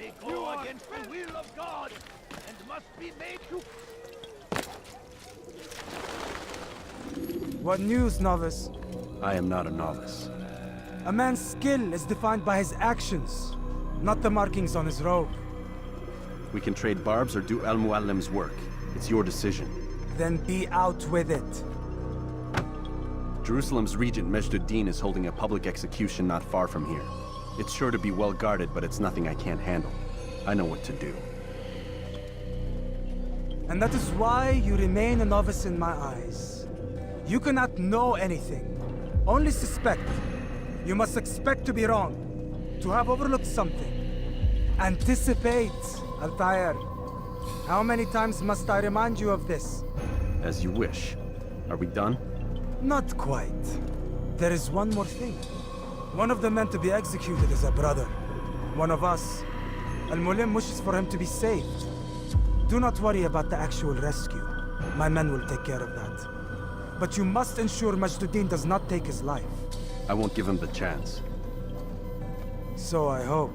They go against the will of God and must be made to... What news, novice? I am not a novice. A man's skill is defined by his actions, not the markings on his robe. We can trade barbs or do Al-Muallim's work. It's your decision. Then be out with it. Jerusalem's regent Majd-ud-Din is holding a public execution not far from here. It's sure to be well guarded, but it's nothing I can't handle. I know what to do. And that is why you remain a novice in my eyes. You cannot know anything, only suspect. You must expect to be wrong, to have overlooked something. Anticipate, Altaïr. How many times must I remind you of this? As you wish. Are we done? Not quite. There is one more thing. One of the men to be executed is a brother. One of us. Al-Mulim wishes for him to be saved. Do not worry about the actual rescue. My men will take care of that. But you must ensure Majd-ud-Din does not take his life. I won't give him the chance. So I hope.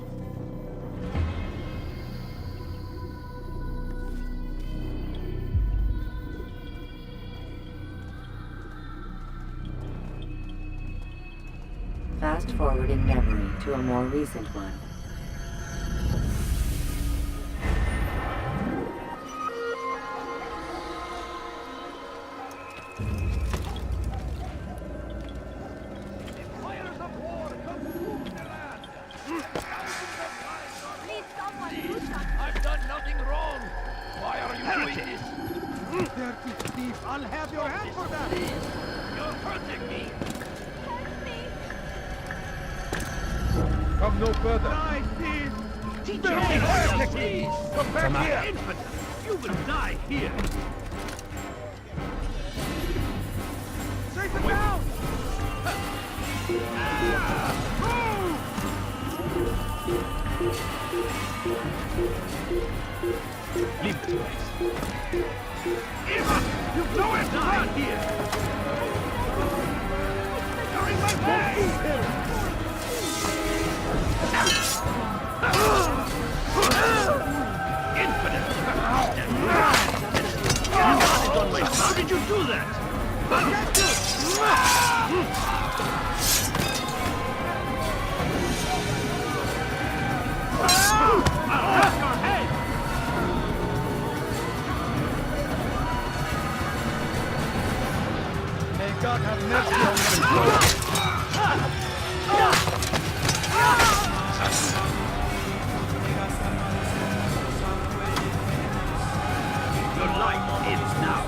Fast forward in memory to a more recent one. Fires of war consume the land. Please, someone do something. I've done nothing wrong. Why are you doing this? Dirty thief! I'll have your hand for that! You're hurting me. Help me. Come no further! Die, thief! Teach Come me back how to here. please. Come back here! Infidel, you will die here. Take him down! Leave this place. Eva, you know it! Die here. You're in my way. Infidel! How did you do that? I'll have your head! May God have mercy on your Your life ends now.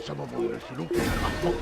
سبب لسلوك الأخطاء.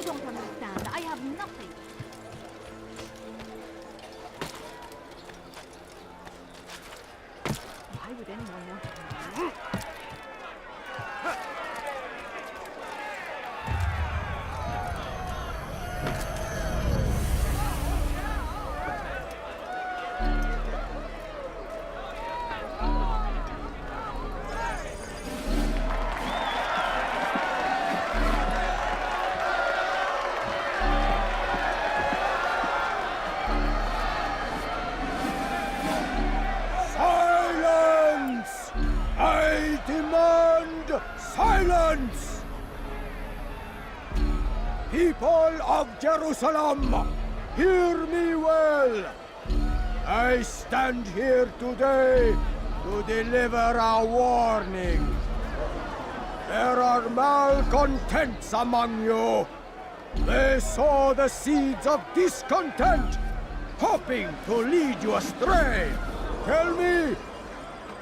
don't understand. I have nothing. Why would anyone want to know? Silence! People of Jerusalem, hear me well. I stand here today to deliver a warning. There are malcontents among you. They sow the seeds of discontent, hoping to lead you astray. Tell me,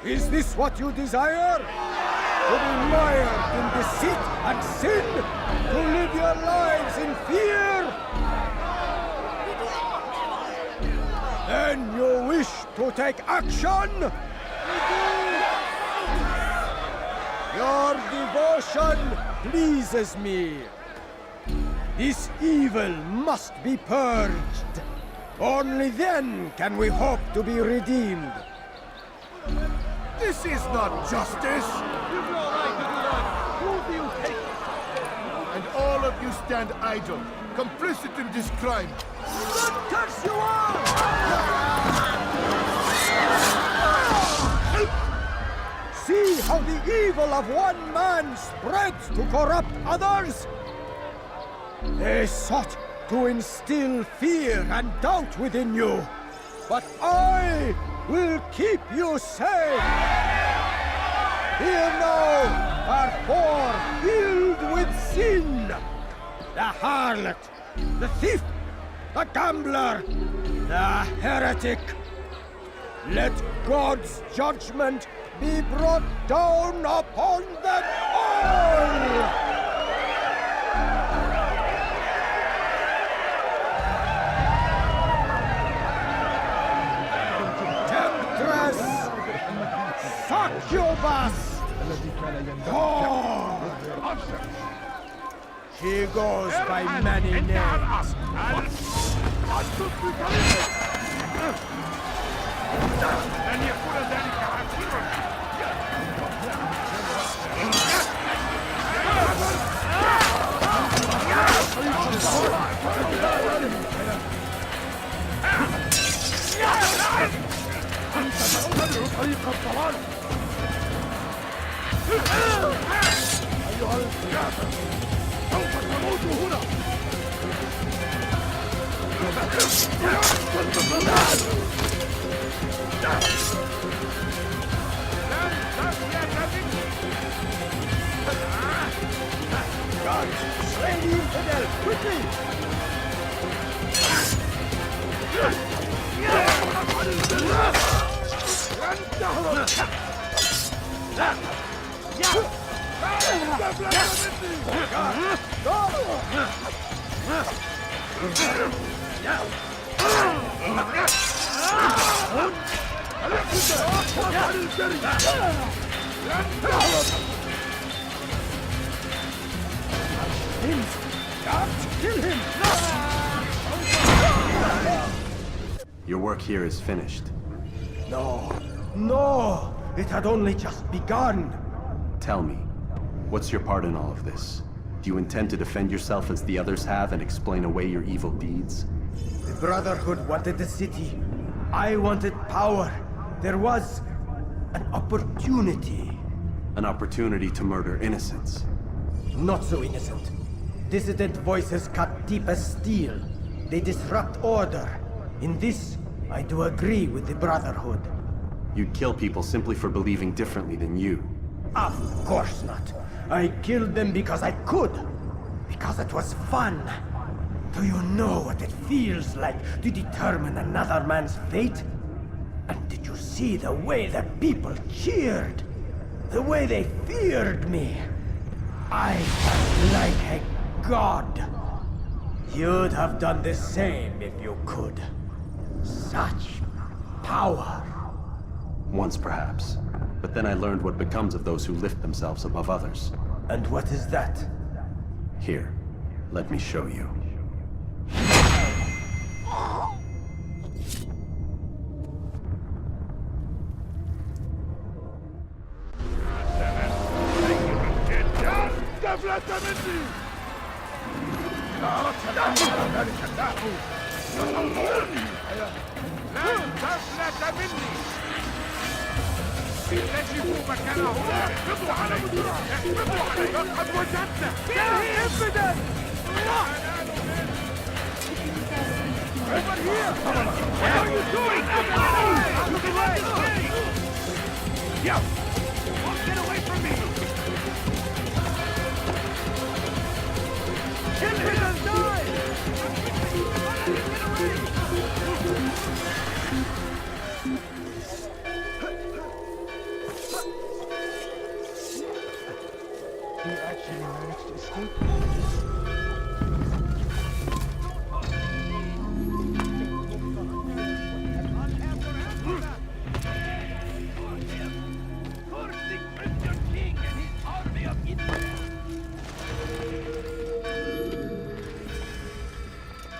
is this what you desire? To be mired in deceit and sin? To live your lives in fear? Then you wish to take action? Your devotion pleases me. This evil must be purged. Only then can we hope to be redeemed. This is not justice! You've no right to do that! Who do you hate? And all of you stand idle, complicit in this crime. Don't touch you all! See how the evil of one man spreads to corrupt others? They sought to instill fear and doubt within you, but I will keep you safe. Here now are four filled with sin. The harlot, the thief, the gambler, the heretic. Let God's judgment be brought down upon them all! Succubus! She goes by many names. أيها الكافر سوف تموت هنا Guards, slay the infidel, quickly! Kill him! Your work here is finished. No! It had only just begun! Tell me, what's your part in all of this? Do you intend to defend yourself as the others have and explain away your evil deeds? The Brotherhood wanted the city. I wanted power. There was an opportunity. An opportunity to murder innocents. Not so innocent. Dissident voices cut deep as steel. They disrupt order. In this, I do agree with the Brotherhood. You'd kill people simply for believing differently than you. Of course not. I killed them because I could. Because it was fun. Do you know what it feels like to determine another man's fate? And did you see the way the people cheered? The way they feared me? I was like a god. You'd have done the same if you could. Such power. Once, perhaps. But then I learned what becomes of those who lift themselves above others. And what is that? Here, let me show you.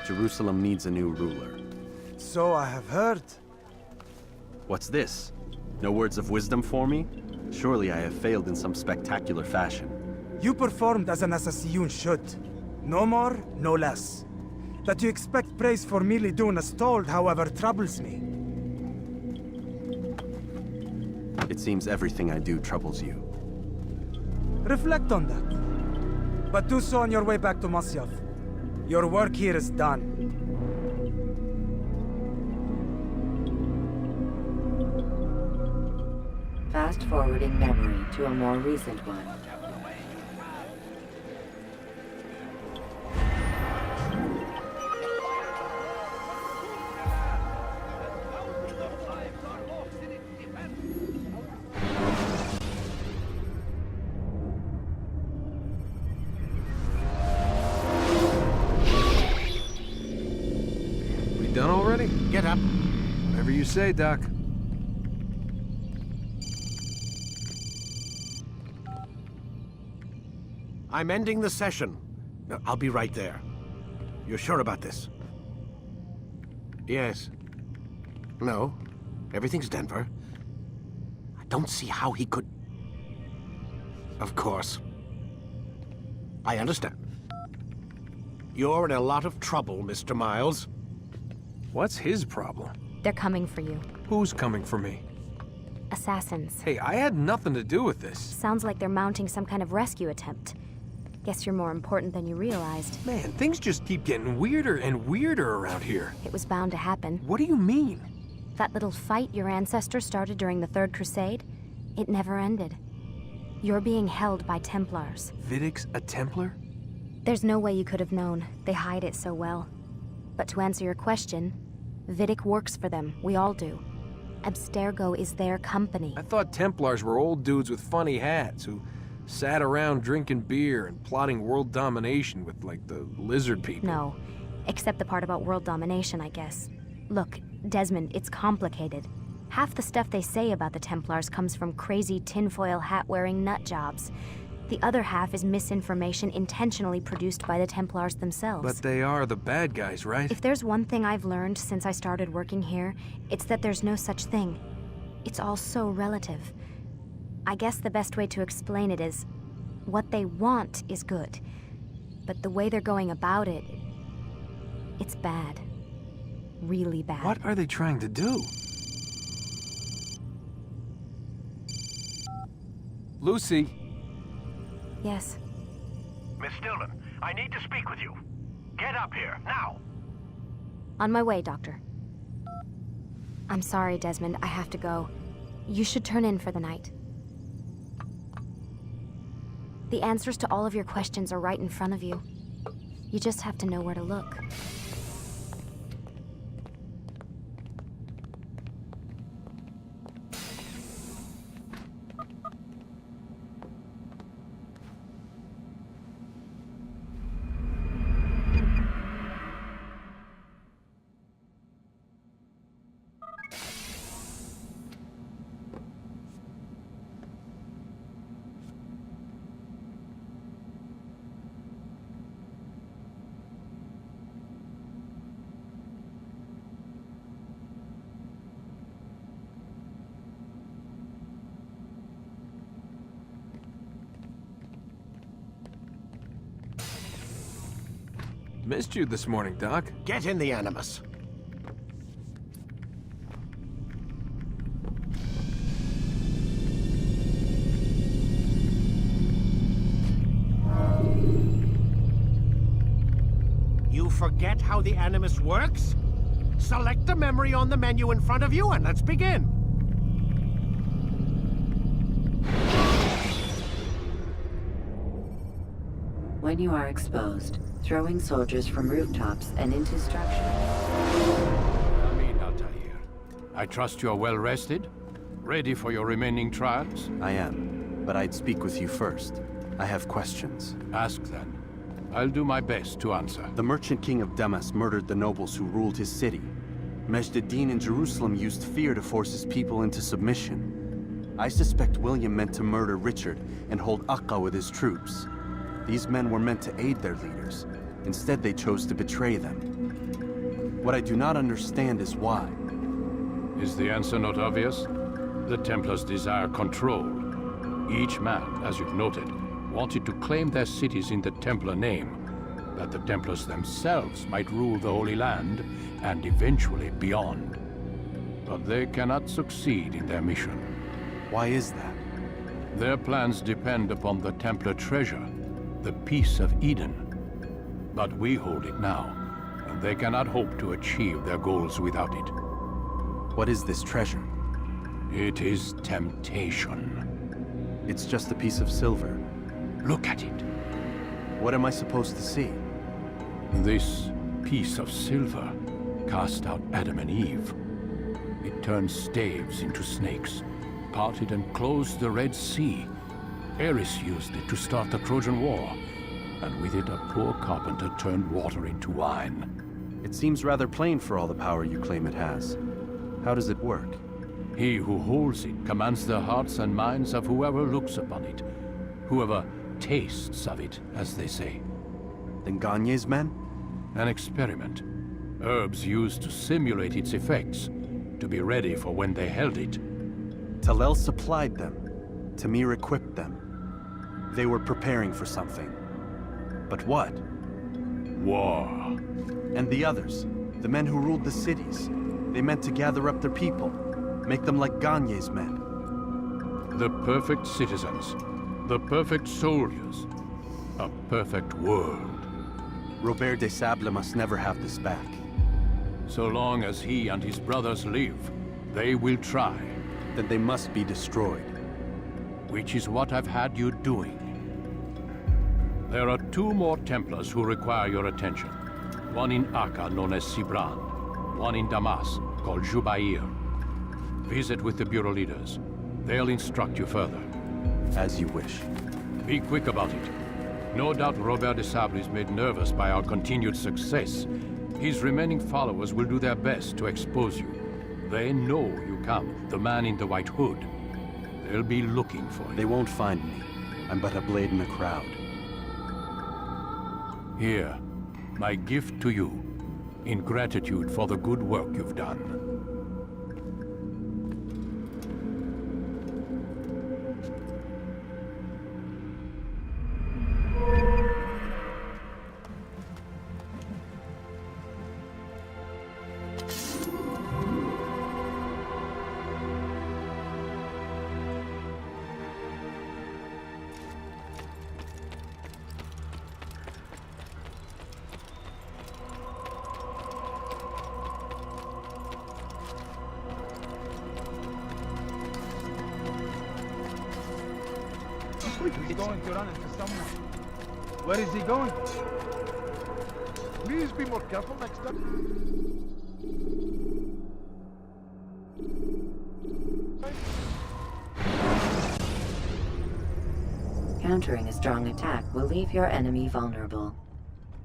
Jerusalem needs a new ruler. So I have heard. What's this? No words of wisdom for me? Surely I have failed in some spectacular fashion. You performed as an assassin should. No more, no less. That you expect praise for merely doing as told, however, troubles me. It seems everything I do troubles you. Reflect on that. But do so on your way back to Masyaf. Your work here is done. Fast-forwarding memory to a more recent one. We done already? Get up. Whatever you say, Doc. I'm ending the session. I'll be right there. You're sure about this? Yes. No. Everything's Denver. I don't see how he could... Of course. I understand. You're in a lot of trouble, Mr. Miles. What's his problem? They're coming for you. Who's coming for me? Assassins. Hey, I had nothing to do with this. Sounds like they're mounting some kind of rescue attempt. Guess you're more important than you realized. Man, things just keep getting weirder and weirder around here. It was bound to happen. What do you mean? That little fight your ancestors started during the Third Crusade, it never ended. You're being held by Templars. Vidic's a Templar? There's no way you could have known. They hide it so well. But to answer your question, Vidic works for them. We all do. Abstergo is their company. I thought Templars were old dudes with funny hats who sat around drinking beer and plotting world domination with, like, the lizard people. No, except the part about world domination, I guess. Look, Desmond, it's complicated. Half the stuff they say about the Templars comes from crazy tinfoil hat-wearing nut jobs. The other half is misinformation intentionally produced by the Templars themselves. But they are the bad guys, right? If there's one thing I've learned since I started working here, it's that there's no such thing. It's all so relative. I guess the best way to explain it is, what they want is good. But the way they're going about it, it's bad. Really bad. What are they trying to do? Lucy? Yes. Miss Stillman, I need to speak with you. Get up here, now! On my way, Doctor. I'm sorry, Desmond. I have to go. You should turn in for the night. The answers to all of your questions are right in front of you. You just have to know where to look. Missed you this morning, Doc. Get in the Animus. You forget how the Animus works? Select the memory on the menu in front of you and let's begin. When you are exposed, throwing soldiers from rooftops and into structures. Come in, Altaïr. I trust you're well rested? Ready for your remaining trials? I am, but I'd speak with you first. I have questions. Ask then. I'll do my best to answer. The merchant king of Damas murdered the nobles who ruled his city. Majd ad-Din in Jerusalem used fear to force his people into submission. I suspect William meant to murder Richard and hold Akka with his troops. These men were meant to aid their leaders. Instead, they chose to betray them. What I do not understand is why. Is the answer not obvious? The Templars desire control. Each man, as you've noted, wanted to claim their cities in the Templar name, that the Templars themselves might rule the Holy Land, and eventually beyond. But they cannot succeed in their mission. Why is that? Their plans depend upon the Templar treasure, the Peace of Eden. But we hold it now, and they cannot hope to achieve their goals without it. What is this treasure? It is temptation. It's just a piece of silver. Look at it. What am I supposed to see? This piece of silver cast out Adam and Eve. It turned staves into snakes, parted and closed the Red Sea. Ares used it to start the Trojan War, and with it a poor carpenter turned water into wine. It seems rather plain for all the power you claim it has. How does it work? He who holds it commands the hearts and minds of whoever looks upon it, whoever tastes of it, as they say. Then Gagne's men? An experiment. Herbs used to simulate its effects, to be ready for when they held it. Talel supplied them. Tamir equipped them. They were preparing for something. But what? War. And the others, the men who ruled the cities, they meant to gather up their people, make them like Gagne's men. The perfect citizens, the perfect soldiers, a perfect world. Robert de Sable must never have this back. So long as he and his brothers live, they will try. Then they must be destroyed. Which is what I've had you doing. There are 2 more Templars who require your attention. One in Akka, known as Sibran. One in Damas, called Jubair. Visit with the Bureau leaders. They'll instruct you further. As you wish. Be quick about it. No doubt Robert de Sable is made nervous by our continued success. His remaining followers will do their best to expose you. They know you come, the man in the white hood. They'll be looking for you. They won't find me. I'm but a blade in the crowd. Here, my gift to you, in gratitude for the good work you've done. He's going to run into someone. Where is he going? Please be more careful next time. Countering a strong attack will leave your enemy vulnerable.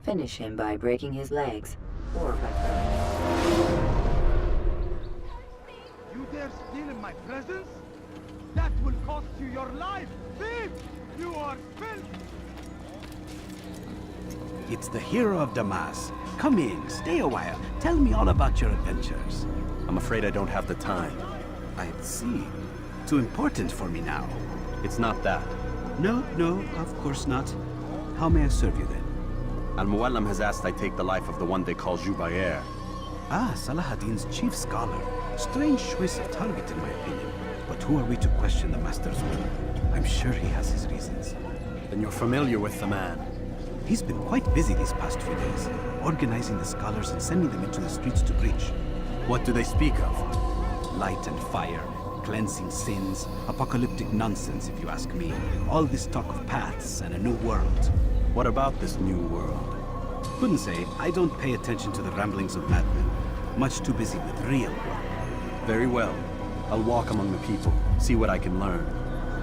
Finish him by breaking his legs, or by throwing. You dare steal in my presence? That will cost you your life! Thief! You are filth! It's the hero of Damas. Come in, stay a while. Tell me all about your adventures. I'm afraid I don't have the time. I see. Too important for me now. It's not that. No, of course not. How may I serve you then? Al-Muallim has asked I take the life of the one they call Jubayr. Ah, Salahadin's chief scholar. Strange choice of target, in my opinion. But who are we to question the Master's will? I'm sure he has his reasons. Then you're familiar with the man. He's been quite busy these past few days, organizing the scholars and sending them into the streets to preach. What do they speak of? Light and fire, cleansing sins, apocalyptic nonsense, if you ask me. All this talk of paths and a new world. What about this new world? Couldn't say. I don't pay attention to the ramblings of madmen. Much too busy with real work. Very well. I'll walk among the people, see what I can learn.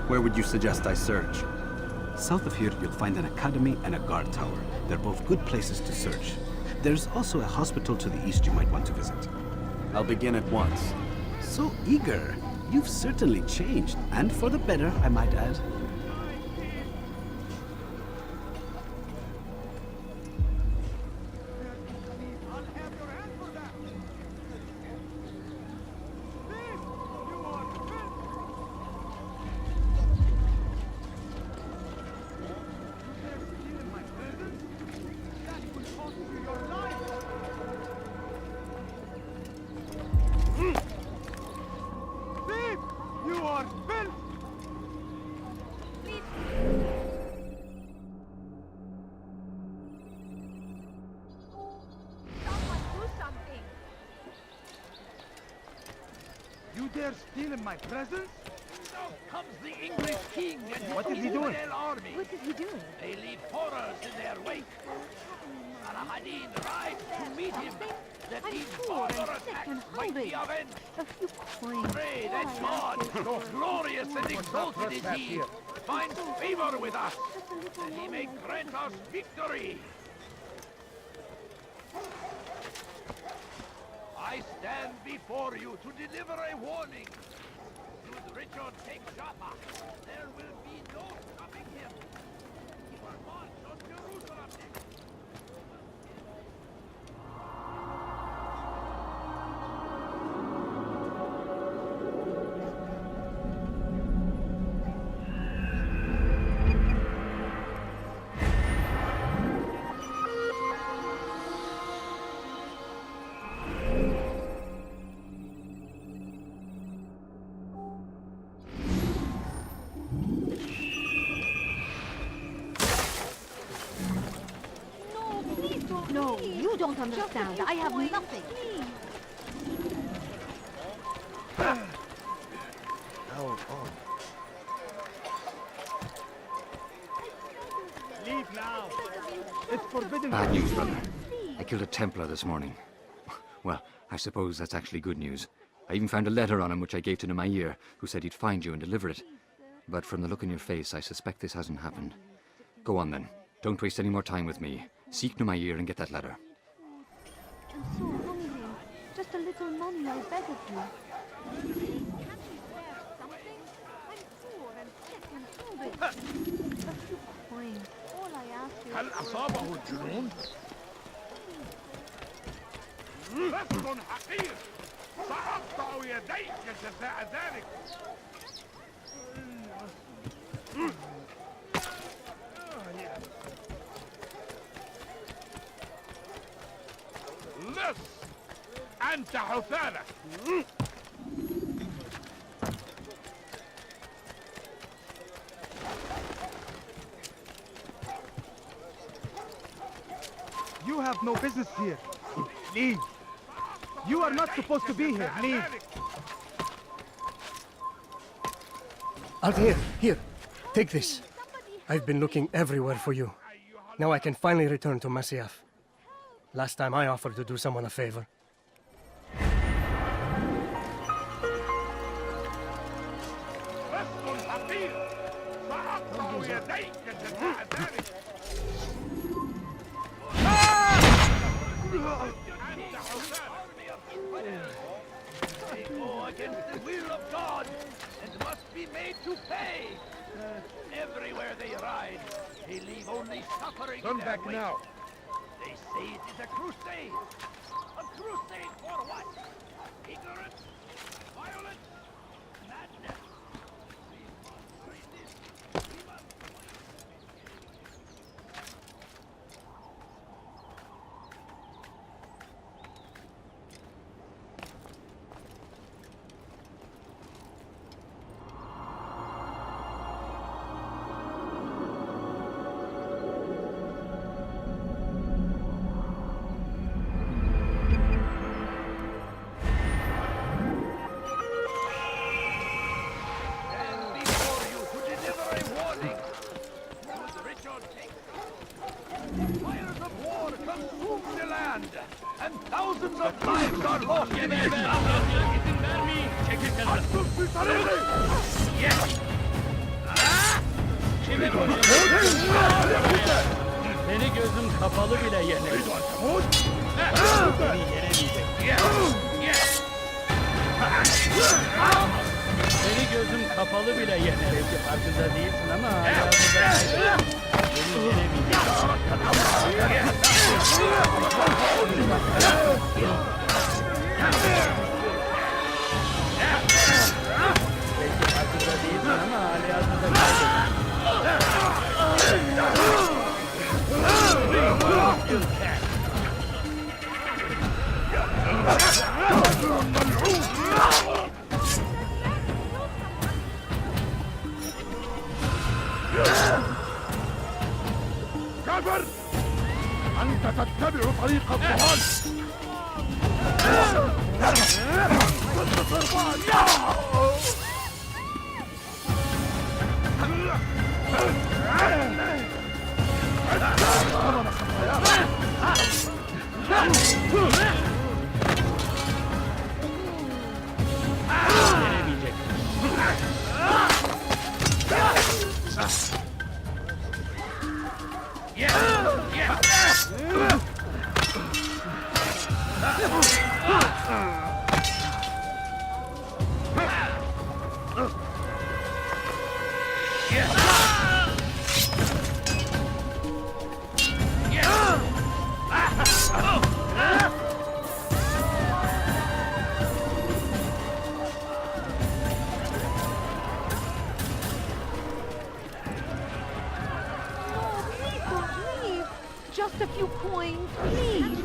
Where would you suggest I search? South of here, you'll find an academy and a guard tower. They're both good places to search. There's also a hospital to the east you might want to visit. I'll begin at once. So eager. You've certainly changed, and for the better, I might add. You dare steal in my presence? Now comes the English king and his What is he doing? army. What is he doing? They leave horrors in their wake. Salahadin rides to meet him. Let I'm these poor and barbarous sick acts and might be hungry. avenged. A few coins. Pray All that I God, ask is- so glorious and exalted is he, finds favor with us, Just a little that he may longer. grant us victory. I stand before you to deliver a warning. Should Richard take Jaffa, there will be no stopping him. He will march on Jerusalem next. No, please don't. No, you don't understand. I have nothing. Leave now. It's forbidden. Bad news, brother. I killed a Templar this morning. Well, I suppose that's actually good news. I even found a letter on him which I gave to Namair, who said he'd find you and deliver it. But from the look in your face, I suspect this hasn't happened. Go on then. Don't waste any more time with me. Seek Namair and get that letter. I'm so hungry. Just a little money, I beg of you. Can't you spare something? I'm poor and sick and hungry. A few coins. All I ask is... هل أصابه الجنون؟ لست حقير سأقطع يديك جزاء ذلك لص أنت حثالة You have no business here. Leave. You are not supposed to be here. Leave. Altaïr, here. Take this. I've been looking everywhere for you. Now I can finally return to Masyaf. Last time I offered to do someone a favor. لست حقير سأقطع يديك جزاء ذلك They go against the will of God and must be made to pay. Everywhere they ride, they leave only suffering Turn in their back wake. now. They say it is a crusade. A crusade for what? Ignorance? Violence? Madness? We must fight this. We must fight land, and thousands of lives are lost in this battle. Yes! Seni gözüm kapalı bile yenerim. Seni yenemeyecek. Seni gözüm kapalı bile yenerim. Belki farkında değilsin ama hala burada seni yenemeyecek. Belki farkında değilsin ama hala burada كافر! أنت تتبع طريق الضلال! Just a few coins, please.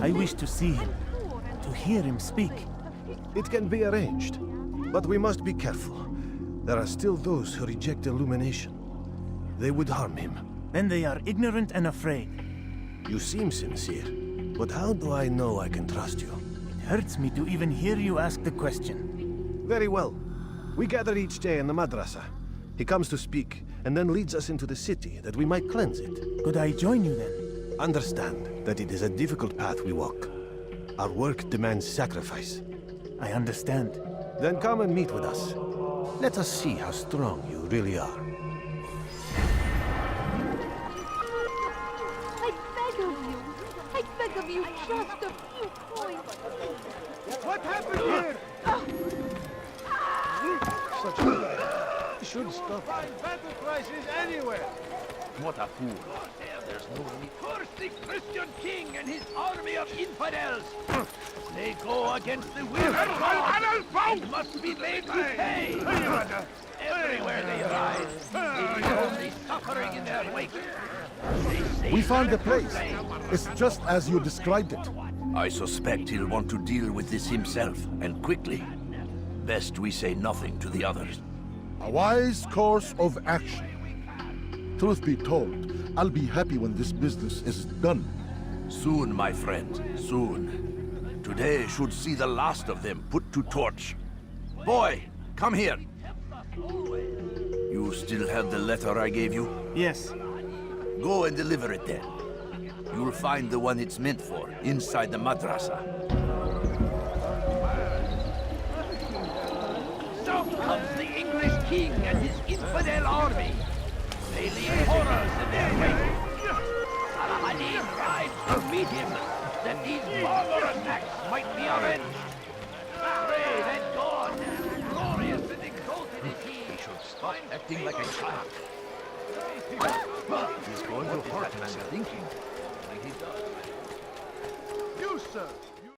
I wish to see him, to hear him speak. It can be arranged, but we must be careful. There are still those who reject illumination. They would harm him. Then they are ignorant and afraid. You seem sincere, but how do I know I can trust you? It hurts me to even hear you ask the question. Very well. We gather each day in the madrasa. He comes to speak, and then leads us into the city, that we might cleanse it. Could I join you then? Understand that it is a difficult path we walk. Our work demands sacrifice. I understand. Then come and meet with us. Let us see how strong you really are. I beg of you, just a few coins. What happened here? Such a... should stop. Find battle prices anywhere. What a fool. There's no need. Curse the Christian king and his army of infidels! They go against the will of God and must be made to pay! Everywhere they rise, it is only suffering in their wake. We found the place. It's just as you described it. I suspect he'll want to deal with this himself, and quickly. Best we say nothing to the others. A wise course of action. Truth be told, I'll be happy when this business is done. Soon, my friend, soon. Today should see the last of them put to torch. Boy, come here. You still have the letter I gave you? Yes. Go and deliver it then. You'll find the one it's meant for, inside the madrasa. So comes the English king and his infidel army. They leave horrors in their wake. Saladin rides to meet him, that these barbarous acts might be avenged. Brave and God, glorious and exalted is he. He should stop acting like a child. He's going to hurt him, I'm thinking. Like he does. You, sir.